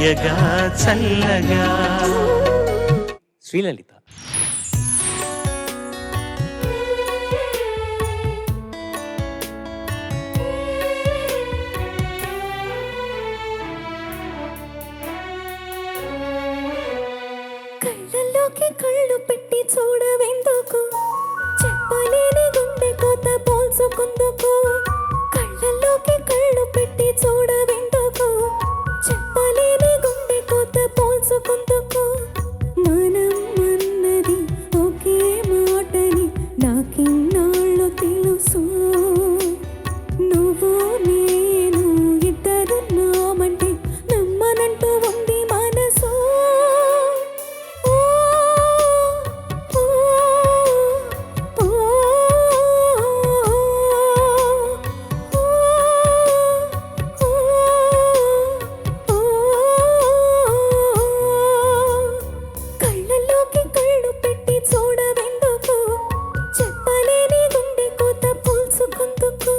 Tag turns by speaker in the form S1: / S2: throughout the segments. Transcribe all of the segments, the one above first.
S1: హాయగా చల్లగా.
S2: శ్రీలలిత.
S3: కళ్ళల్లోకి కళ్ళు పెట్టి చూడవెందుకు, చెప్పలేని గుండె కోత పోల్చుకుందుకు. కళ్ళల్లోకి కళ్ళు పెట్టి చూడవెందుకు, చెప్పలేని గుండె కోత పోల్చుకుందుకు. మనం అన్నది ఒకే మాటని నాకిన్నాళ్ళు తెలుసు. నువ్వు నేను ఇద్దరున్నామంటే నమ్మనంటూ ఉంది మనసు. కళ్ళల్లోకి కళ్ళు పెట్టి చూడవెందుకు, చెప్పలేని గుండె కోత పోల్చుకుందుకు.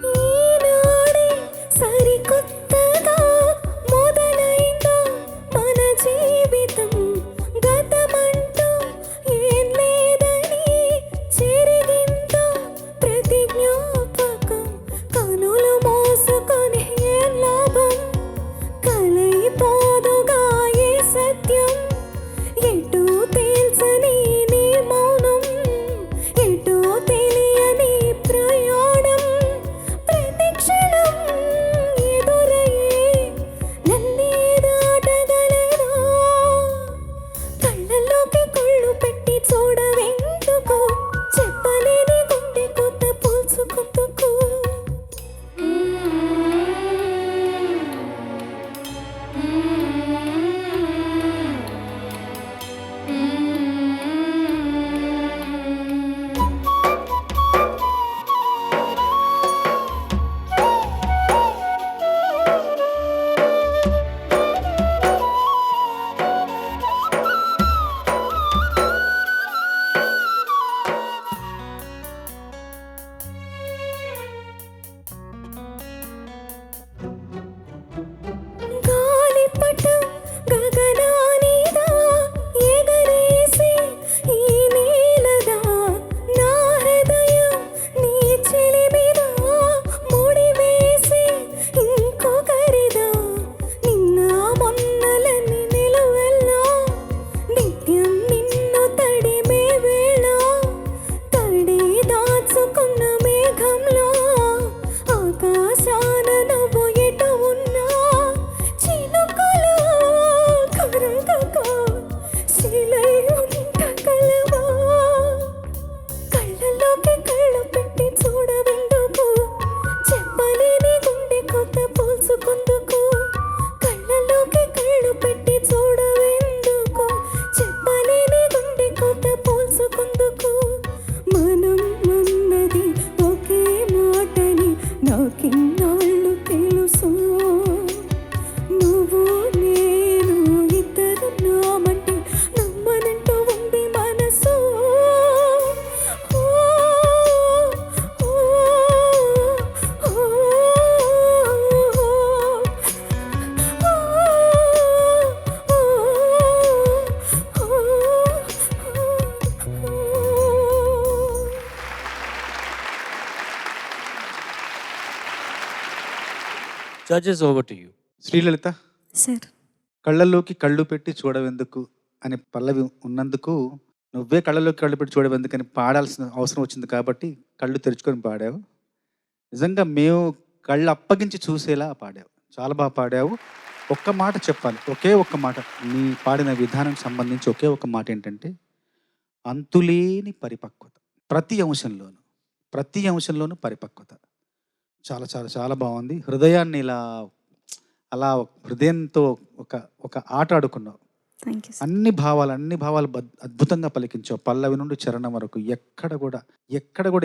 S3: ఈనాడే సరికొత్తగా మొదలైందో మన జీవితం. గతమంటూ ఏం లేదని చెరిగిందో ప్రతి జ్ఞాపకం. కనులు మోసుకొని ఏం లాభం, కలైపోదుగా ఏ సత్యం. ఎటూ తేల్చని నీ మౌనం, ఎటూ తెలియని ప్రయాణం. ప్రతి క్షణం ఎదురయ్యే నన్నే దాటగలరా. కళ్ళల్లోకి కళ్ళు పెట్టి చూడవెందుకు, చెప్పలేని గుండె కొత్త పోల్చుకుందుకు. గాలిపటం గగనానిదా ఎగరేసి ఈ నేలదా. నా హృదయం నీ చెలిమిదా ముడివేసి ఇంకొకరిదా. నిన్న మొన్నలని నిలువెల్లా నిత్యం నిన్ను తడిమే వేళ. తడి దాచుకున్న మేఘంలో ఆకాశాన నువ్వు ఎటు ఉన్నా చినుకులు కరగక శిలై ఉండగలవా. కళ్ళల్లోకి కళ్ళు పెట్టి చూడవెందుకు, చెప్పలేని గుండె కొత్త పోల్చుకుందుకు. కళ్ళల్లోకి కళ్ళు పెట్టి చూడవెందుకు, చెప్పలేని గుండె కొత్త పోల్చుకుందుకు. మనం అన్నది ఒకే మాటని నాకిన్నాళ్ళు తెలుసు. నువ్వు నేను ఇద్దరున్నామంటే నమ్మనంటూ ఉంది మనసు.
S2: Judges, over to you.
S4: Sri Lalitha,
S3: sir,
S4: కళ్ళల్లోకి కళ్ళు పెట్టి చూడవెందుకు అనే పల్లవి ఉన్నందుకు నువ్వే కళ్ళలోకి కళ్ళు పెట్టి చూడవెందుకని పాడాల్సిన అవసరం వచ్చింది కాబట్టి కళ్ళు తెరుచుకొని పాడావు. నిజంగా మేము కళ్ళు అప్పగించి చూసేలా పాడావు. చాలా బాగా పాడావు. ఒక్క మాట చెప్పాలి, ఒకే ఒక్క మాట. నీ పాడిన విధానం సంబంధించి ఒకే ఒక్క మాట ఏంటంటే అంతులేని పరిపక్వత. ప్రతి అంశంలోనూ పరిపక్వత. చాలా చాలా చాలా బాగుంది. హృదయాన్ని ఇలా అలా హృదయంతో ఒక ఒక ఆట ఆడుకున్నావు.
S3: Thank you sir.
S4: అన్ని భావాలు అద్భుతంగా పలికించావు. పల్లవి నుండి చరణం వరకు ఎక్కడ కూడా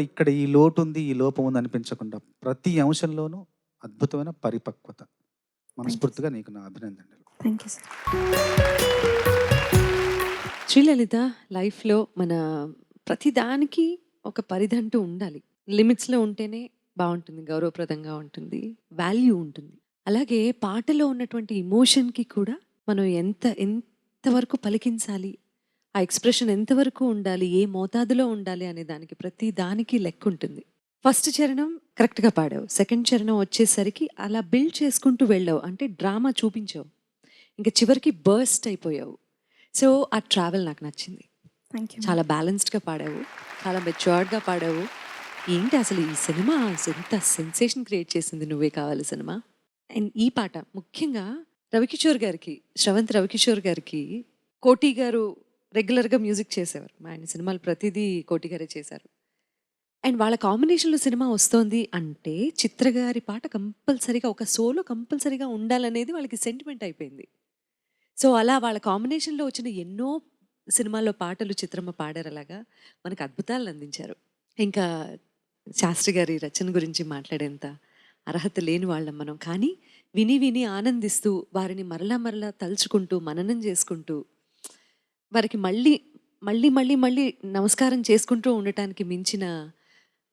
S4: ఇక్కడ ఈ లోటు ఉంది, ఈ లోపం ఉంది అనిపించకుండా ప్రతి అంశంలోనూ అద్భుతమైన పరిపక్వత. మనస్ఫూర్తిగా నీకు నా అభినందనలు.
S3: Thank you sir.
S5: శ్రీలలిత లైఫ్లో మన ప్రతిదానికి ఒక పరిధి అంటూ ఉండాలి. లిమిట్స్లో ఉంటేనే బాగుంటుంది, గౌరవప్రదంగా ఉంటుంది, వాల్యూ ఉంటుంది. అలాగే పాటలో ఉన్నటువంటి ఇమోషన్కి కూడా మనం ఎంతవరకు పలికించాలి, ఆ ఎక్స్ప్రెషన్ ఎంతవరకు ఉండాలి, ఏ మోతాదులో ఉండాలి అనే దానికి ప్రతి దానికి లెక్క ఉంటుంది. ఫస్ట్ చరణం కరెక్ట్గా పాడావు, సెకండ్ చరణం వచ్చేసరికి అలా బిల్డ్ చేసుకుంటూ వెళ్ళావు, అంటే డ్రామా చూపించావు, ఇంకా చివరికి బర్స్ట్ అయిపోయావు. సో ఆ ట్రావెల్ నాకు నచ్చింది.
S3: Thank you.
S5: చాలా బ్యాలెన్స్డ్గా పాడావు, చాలా మెచ్యూర్డ్గా పాడావు. ఏంటి అసలు ఈ సినిమా ఎంత సెన్సేషన్ క్రియేట్ చేసింది నువ్వే కావాలి సినిమా. అండ్ ఈ పాట ముఖ్యంగా రవికిషోర్ గారికి, శ్రవంత్ రవికిషోర్ గారికి కోటి గారు రెగ్యులర్గా మ్యూజిక్ చేసేవారు. ఆయన సినిమాలు ప్రతిదీ కోటి గారే చేశారు. అండ్ వాళ్ళ కాంబినేషన్లో సినిమా వస్తోంది అంటే చిత్ర గారి పాట కంపల్సరీగా, ఒక సోలో కంపల్సరీగా ఉండాలనేది వాళ్ళకి సెంటిమెంట్ అయిపోయింది. సో అలా వాళ్ళ కాంబినేషన్లో వచ్చిన ఎన్నో సినిమాల్లో పాటలు చిత్రమ్మ పాడారు. అలాగా మనకు అద్భుతాలను అందించారు. ఇంకా శాస్త్రి గారి రచన గురించి మాట్లాడేంత అర్హత లేని వాళ్ళం మనం, కానీ విని విని ఆనందిస్తూ వారిని మరలా తలుచుకుంటూ మననం చేసుకుంటూ వారికి మళ్ళీ మళ్ళీ మళ్ళీ మళ్ళీ నమస్కారం చేసుకుంటూ ఉండటానికి మించిన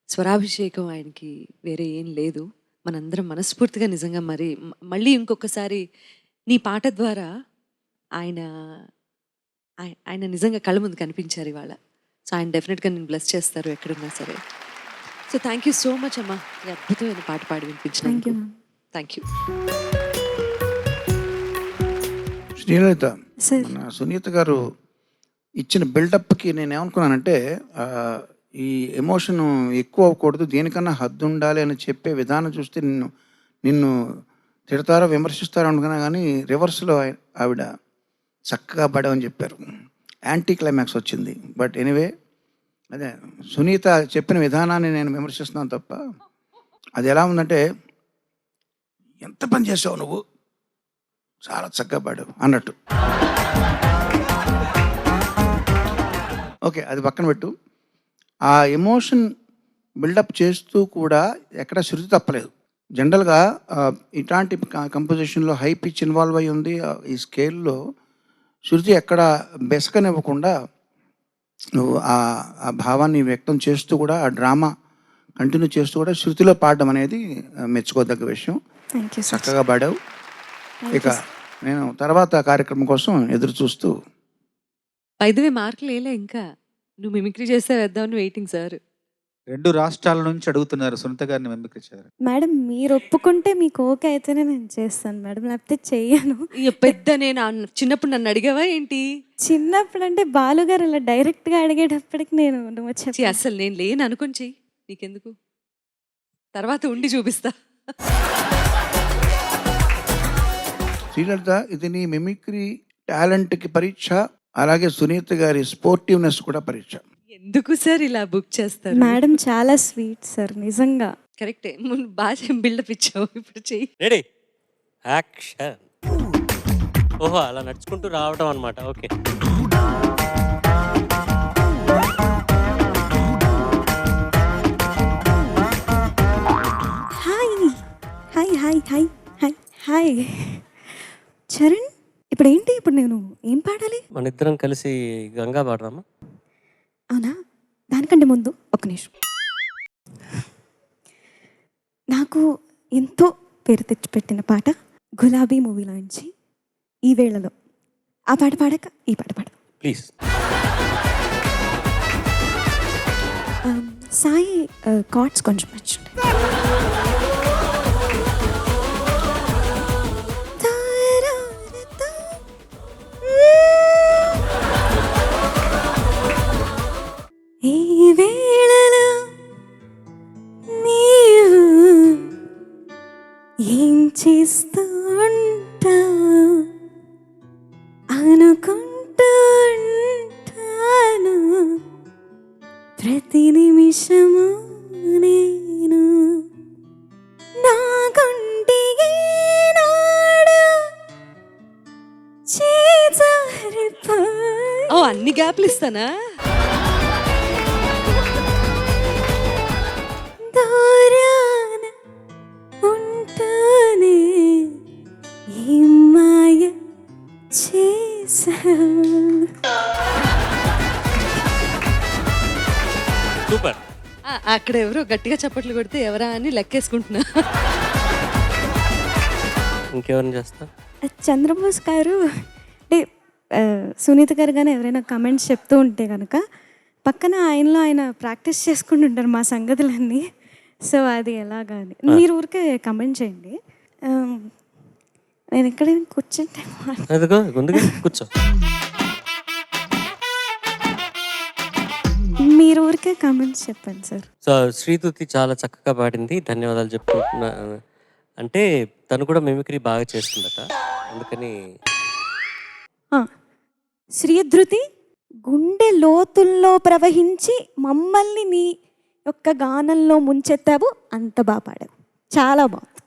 S5: స్వరాభిషేకం ఆయనకి వేరే ఏం లేదు. మనందరం మనస్ఫూర్తిగా నిజంగా మళ్ళీ ఇంకొకసారి నీ పాట ద్వారా ఆయన నిజంగా కళ్ళ ముందు కనిపించారు ఇవాళ. సో ఆయన డెఫినెట్గా నేను బ్లెస్ చేస్తారు ఎక్కడున్నా సరే. So thank you so much అమ్మా, ఈ అద్భుతమైన పాట పాడి వినిపించినందుకు. Thank you.
S6: శ్రీలలిత,
S3: సార్.
S6: మన సునీత గారు ఇచ్చిన బిల్డప్కి నేను ఏమనుకున్నానంటే ఈ ఎమోషన్ ఎక్కువ అవ్వకూడదు, దేనికన్నా హద్దు ఉండాలి అని చెప్పే విధానం చూస్తే నిన్ను తిడతారో విమర్శిస్తారో అనుకున్నా, కానీ రివర్స్లో ఆవిడ చక్కగా పడవని చెప్పారు. యాంటీ క్లైమాక్స్ వచ్చింది. బట్ ఎనీవే, అదే సునీత చెప్పిన విధానాన్ని నేను విమర్శిస్తున్నాను తప్ప, అది ఎలా ఉందంటే, ఎంత పని చేసావు నువ్వు, చాలా చక్కగా పాడావు అన్నట్టు. ఓకే, అది పక్కన పెట్టు. ఆ ఎమోషన్ బిల్డప్ చేస్తూ కూడా ఎక్కడ శృతి తప్పలేదు. జనరల్గా ఇట్లాంటి కంపోజిషన్లో హై పిచ్ ఇన్వాల్వ్ అయి ఉంది. ఈ స్కేల్లో శృతి ఎక్కడ బెసకనివ్వకుండా నువ్వు ఆ భావాన్ని వ్యక్తం చేస్తూ కూడా, ఆ డ్రామా కంటిన్యూ చేస్తూ కూడా శృతిలో పాడడం అనేది మెచ్చుకోదగ్గ విషయం. చక్కగా పాడావు. ఇక నేను తర్వాత కార్యక్రమం కోసం ఎదురు చూస్తూ.
S5: ఐదువే మార్కులు వేయలే ఇంకా, నువ్వు మిమిక్రీ చేస్తే వేద్దామని వెయిటింగ్ సార్.
S4: 2 రాష్ట్రాల నుంచి అడుగుతున్నారు సునీత గారిని మిమిక్రీ చేయాలి.
S3: మేడం మీరు ఒప్పుకుంటే మీకు ఓకే అయితేనే నేను చేస్తాను మేడం, లేకపోతే చెయ్యను.
S5: పెద్ద నేను చిన్నప్పుడు నన్ను అడిగావా ఏంటి?
S3: చిన్నప్పుడు అంటే బాలు గారు ఇలా డైరెక్ట్గా అడిగేటప్పటికి నువ్వు చెప్పి
S5: అసలు నేను లేను అనుకుని చెయ్యి, నీకెందుకు, తర్వాత ఉండి చూపిస్తా.
S6: శ్రీలలిత, ఇది నీ మిమిక్రీ టాలెంట్కి పరీక్ష, అలాగే సునీత గారి స్పోర్టివ్నెస్ కూడా పరీక్ష.
S5: ఎందుకు సార్ ఇలా బుక్ చేస్తారు?
S3: మేడం చాలా స్వీట్ సార్, నిజంగా.
S5: కరెక్టే, ముందు బాగా బిల్డప్ ఇచ్చావు, ఇప్పుడు చెయ్యి.
S2: Ready, action. ఓహో, అలా నడుచుకుంటూ రావడం అనమాట. Okay.
S3: Hi hi hi hi hi hi Charan, ఇప్పుడు ఏంటి, ఇప్పుడు నేను ఏం పాడాలి?
S2: మన ఇద్దరం కలిసి గంగా పాడరామా?
S3: అవునా, దానికంటే ముందు ఒక నిమిషం. నాకు ఎంతో పేరు తెచ్చిపెట్టిన పాట గులాబీ మూవీలో నుంచి ఈ వేళలో, ఆ పాట పాడక ఈ పాట పాడదాం
S2: ప్లీజ్.
S3: సాయి కార్డ్స్ కొంచెం మంచి ఈ వేళలో నీవు ఏం చేస్తూ ఉంటావు అనుకుంటూ ఉంటాను ప్రతి నిమిషము నేను. నా గుండె నాడు
S5: అన్ని గ్యాప్లు ఇస్తానా?
S3: దూరాన ఉంటానే ఈ మాయ చేసావు.
S2: సూపర్.
S5: అక్కడ ఎవరో గట్టిగా చప్పట్లు కొడితే ఎవరా అని లెక్కేసుకుంటున్నా.
S2: ఇంకెవరిని చేస్తా?
S3: చంద్రబోస్ గారు అంటే సునీత గారు కానీ ఎవరైనా కమెంట్స్ చెప్తూ ఉంటే కనుక పక్కన ఆయనలో ఆయన ప్రాక్టీస్ చేసుకుంటూ ఉంటారు మా సంగతులన్నీ. సో అది ఎలాగా అని మీరు ఊరికే కమెంట్ చేయండి. నేను ఎక్కడైనా కూర్చుంటే
S2: అదిగో ముందుగా కూర్చో.
S3: మీరు ఊరికే కమెంట్స్ చెప్పండి సార్.
S2: సో శ్రీతుతి చాలా చక్కగా పాడింది, ధన్యవాదాలు చెప్పుకుంటున్నా. అంటే తను కూడా మిమిక్రీ బాగా చేస్తుందట, అందుకని.
S3: శ్రీధృతి గుండె లోతుల్లో ప్రవహించి మమ్మల్ని నీ యొక్క గానంలో ముంచెత్తావు, అంత బాగా పాడావు, చాలా బాగుంది.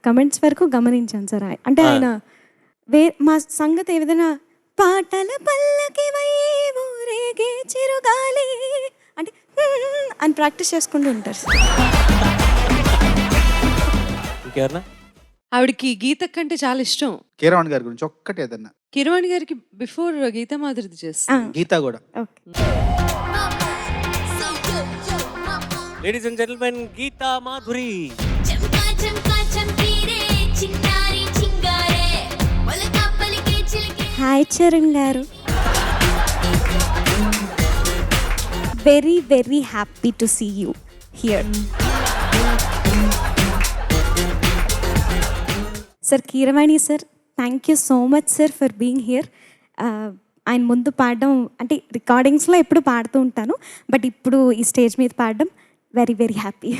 S3: కమెంట్స్ వరకు గమనించాను సార్. అంటే ఆయన మా సంగతి ఏ విధంగా పాటల పల్లకి ఊరేగే చిరుగాలి అంటే అని ప్రాక్టీస్ చేసుకుంటూ ఉంటారు సార్.
S2: ఇంకెవరన్నా?
S5: ఆవిడకి గీత కంటే చాలా ఇష్టం.
S4: కీరవాణి గారి గురించి ఒక్కటి ఏదన్నా.
S5: కిరవాణి గారికి బిఫోర్ గీతా మాధురిది చేస్తా.
S4: గీత కూడా.
S3: Okay.
S2: Ladies and gentlemen, Gita Madhuri.
S3: Hi Charan గారు, very very happy to see you here. Sir Keeravani sir, thank you so much sir for being here. ఆయన ముందు పాడడం అంటే రికార్డింగ్స్లో ఎప్పుడు పాడుతూ ఉంటాను, బట్ ఇప్పుడు ఈ స్టేజ్ మీద పాడడం వెరీ వెరీ హ్యాపీ.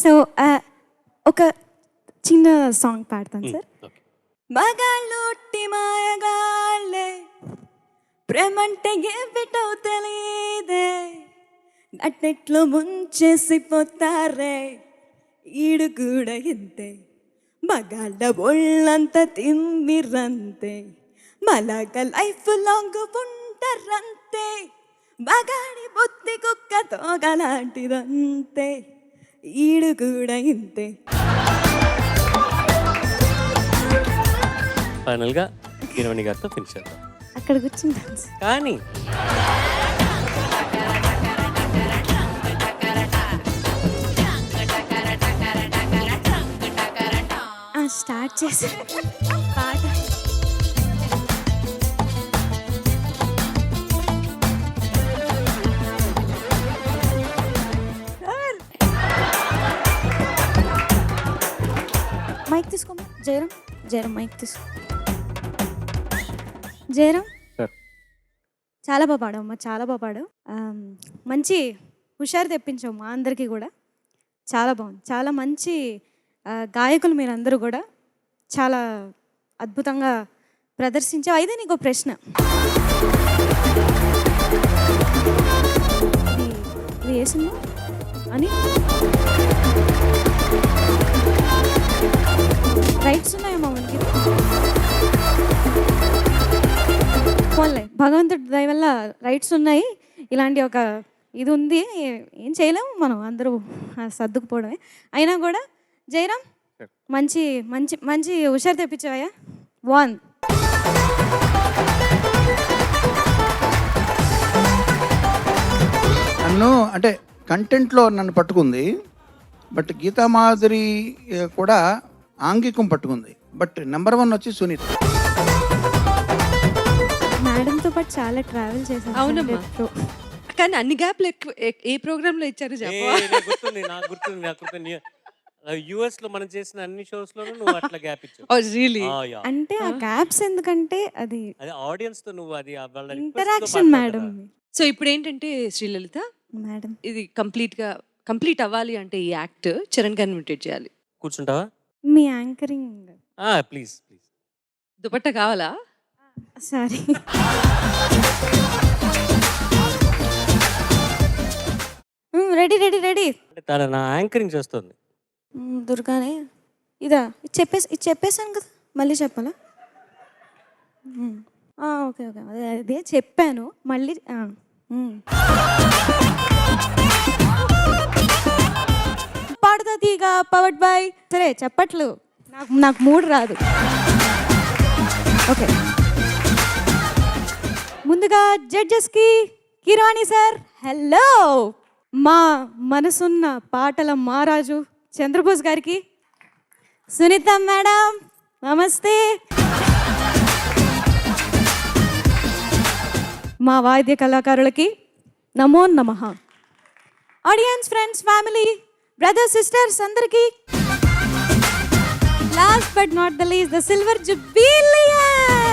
S3: సో ఒక చిన్న సాంగ్ పాడతాను సార్. మగాళ్ళొట్టి మాయగాళ్ళే ప్రేమంటే ఏమిటో తెలియదే, నట్టెట్లో ముంచేసిపోతారే, ఈడు కూడా ఇంతే, మగాళ్ళ ఒళ్ళంతా తిమ్మిరంతే, మలాగ లైఫ్ లాంగ్ ఉంటారంతే, మగాడి బుద్ధి కుక్క తోగలాంటిదంతే, ఈడు కూడా ఇంతే.
S2: ఫైనల్ గా కిరవాణి గారితో ఫినిష్ చేద్దాం.
S3: అక్కడ కూర్చుంటాను సార్.
S2: కానీ
S3: స్టార్ట్ చేసి పాట మైక్ తీసుకోమా జయరాం. జయరాం మైక్ తీసుకో. జయరాం చాలా బాగా పాడావు, చాలా బాగా పాడావు. మంచి హుషారు తెప్పించావు మా అందరికీ కూడా, చాలా బాగుంది. చాలా మంచి గాయకులు మీరందరూ కూడా చాలా అద్భుతంగా ప్రదర్శించావు. అయితే నీకు ప్రశ్న, ఇది ఏ సినిమా అని రైట్స్ ఉన్నాయమ్మా మనకి? పోన్లే, భగవంతుడి దయ వల్ల రైట్స్ ఉన్నాయి. ఇలాంటి ఒక ఇది ఉంది, ఏం చేయలేము మనం, అందరూ సర్దుకుపోవడమే. అయినా కూడా జయరాం మంచి మంచి మంచి హుషారు తెప్పించావయ్యా. 1
S6: నన్ను అంటే కంటెంట్లో నన్ను పట్టుకుంది, బట్ గీతామాధురి కూడా ఆంగికం పట్టుకుంది. బట్ నెంబర్ 1 వచ్చి సునీత.
S3: మేడంతో పాటు చాలా ట్రావెల్ చేశాను.
S5: అవునమ్మా, కానీ అన్ని గ్యాప్లు ఎక్కువ ఏ ప్రోగ్రామ్ లో ఇచ్చారు చెప్పు.
S2: నాకు గుర్తుంది. యుఎస్ లో మనం చేసిన అన్ని షోస్ లోనూ నువ్వు అట్లా గ్యాప్ ఇచ్చావు.
S3: అంటే ఆ గ్యాప్స్ ఎందుకంటే అది
S2: ఆడియన్స్ తో నువ్వు అది
S3: ఇంటరాక్షన్ మేడం.
S5: సో ఇప్పుడు ఏంటంటే శ్రీలలిత
S3: మేడం,
S5: ఇది కంప్లీట్ అవ్వాలి అంటే ఈ యాక్ట్ చరణ్ గారిని ఇమిటేట్ చేయాలి.
S2: కూర్చుంటావా?
S3: మీ యాంకరింగ్
S2: ప్లీజ్.
S5: దుపట్టా కావాలా?
S3: సారీ. Ready ready ready.
S2: తన నా యాంకరింగ్ చేస్తుంది.
S3: దుర్గానే ఇది చెప్పేసాను కదా, మళ్ళీ చెప్పాలా? ఓకే ఓకే, అదే చెప్పాను మళ్ళీ. పాడుతా తీగ పవర్డ్ బై, సరే చెప్పట్లు, నాకు మూడు రాదు. ఓకే, ముందుగా జడ్జెస్కి కీరవాణి సార్ హలో, మా మనసున్న పాటల మహారాజు చంద్రబోస్ గారికి, సునీత మేడం నమస్తే, మా వాద్య కళాకారులకి నమో నమః, audience, friends, family, brothers, sisters అందరికీ, last but not the least the silver jubilee.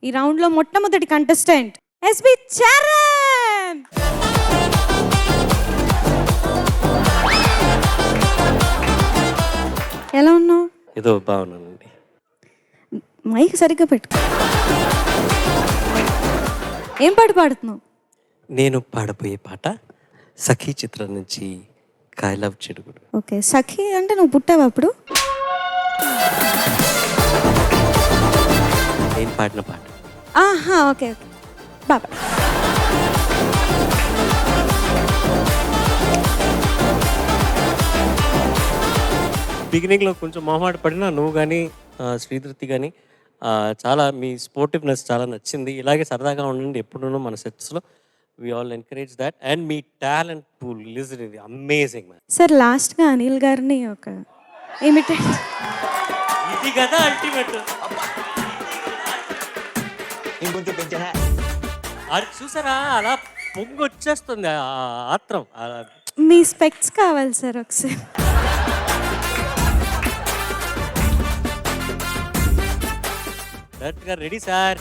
S3: ఈ రౌండ్లో మొట్టమొదటి కంటెస్టెంట్ ఎస్బి చరణ్. ఎలా ఉన్నావు?
S2: ఏదో బాగున్నానండి.
S3: మైక్ సరిగ్గా పెట్టు. ఏం పాట పాడుతున్నావు?
S2: నేను పాడబోయే పాట సఖీ చిత్రం నుంచి కాయలవ్ చెడుగుడు.
S3: ఓకే, సఖి అంటే నువ్వు పుట్టావు అప్పుడు?
S2: నేను పాడిన పాట.
S3: ఆహా, ఓకే ఓకే, బాబా.
S2: బిగినింగ్లో కొంచెం మొహమాట పడినా నువ్వు కానీ శ్రీధృతి కానీ చాలా మీ స్పోర్టివ్నెస్ చాలా నచ్చింది. ఇలాగే సరదాగా ఉండండి ఎప్పుడూ మన సెట్స్లో. We all encourage that. And మీ talent pool is amazing man.
S3: Sir లాస్ట్గా అనిల్ గారిని ఒక ఇమిటేట్.
S2: ఇది కదా అల్టిమేట్.
S1: ఇంకొంచెం పెంచా.
S2: అది చూసారా, అలా పొంగు వచ్చేస్తుంది ఆత్రం.
S3: మీ స్పెక్ట్స్ కావాలి సార్ ఒకసారి.
S2: డైరెక్ట్గా రెడీ సార్.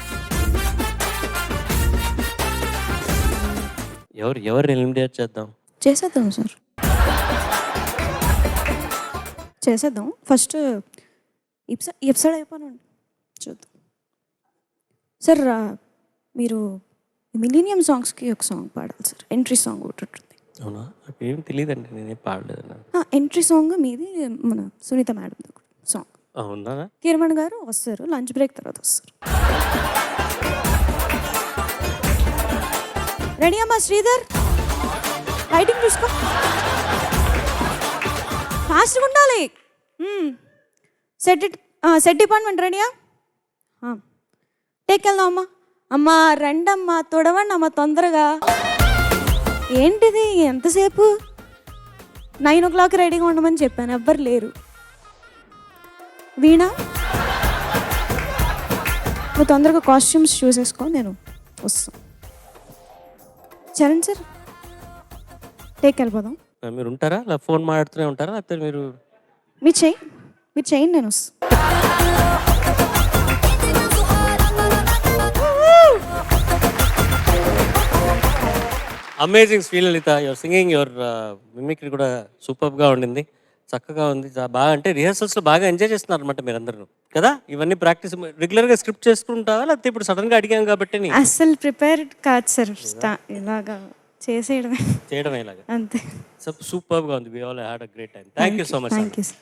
S2: ఎవరు ఎలిమినేట్ చేద్దాం?
S3: చేసేద్దాం సార్, చేసేద్దాం. ఫస్ట్ ఎపిసోడ్ అయిపోయినండి చూద్దాం సార్. మీరు మిలీనియం సాంగ్స్కి ఒక సాంగ్ పాడాలి సార్, ఎంట్రీ సాంగ్ ఒకటి ఉంటుంది.
S2: అవునా? నాకు ఏం తెలియదండి, నేనే పాడలేదు.
S3: ఎంట్రీ సాంగ్ మీది, మన సునీత మేడం సాంగ్.
S2: అవునా?
S3: కిరణ్ గారు వస్తారు, లంచ్ బ్రేక్ తర్వాత వస్తారు. రెడీ అమ్మా శ్రీధర్? లైటింగ్ చూసుకో, ఫాస్ట్గా ఉండాలి. సెట్ డిపార్ట్మెంట్ రెడీయా? టేక్ వెళ్దాం అమ్మా. అమ్మా రండమ్మా, తొడవండి అమ్మా తొందరగా. ఏంటిది ఎంతసేపు? 9 o'clock రెడీగా ఉండమని చెప్పాను, ఎవ్వరు లేరు. వీణా నువ్వు తొందరగా కాస్ట్యూమ్స్ చూసేసుకో, నేను వస్తాను. చరణ్ సార్ టేక్ వెళ్ళిపోదాం.
S2: మీరు ఉంటారా? అలా ఫోన్ మాట్లాడుతూనే ఉంటారా? లేకపోతే
S3: మీరు చేయండి, నేను వస్తాను.
S2: Amazing Sri Lalitha, your singing, your mimicry కూడా సూపర్గా ఉండింది, చక్కగా ఉంది. బాగా అంటే రిహర్సల్స్లో బాగా ఎంజాయ్ చేస్తున్నారు అనమాట మీరందరూ కదా. ఇవన్నీ ప్రాక్టీస్ రెగ్యులర్గా స్క్రిప్ట్ చేసుకుంటావా, లేకపోతే ఇప్పుడు సడన్గా అడిగాం కాబట్టి?
S3: అసలు ప్రిపేర్డ్ కాదు సార్, ఇలాగా చేయడమే
S2: ఇలాగా
S3: అంతే.
S2: సూపర్గా ఉంది. We all had a great time. Thank you so much.
S3: Thank you sir.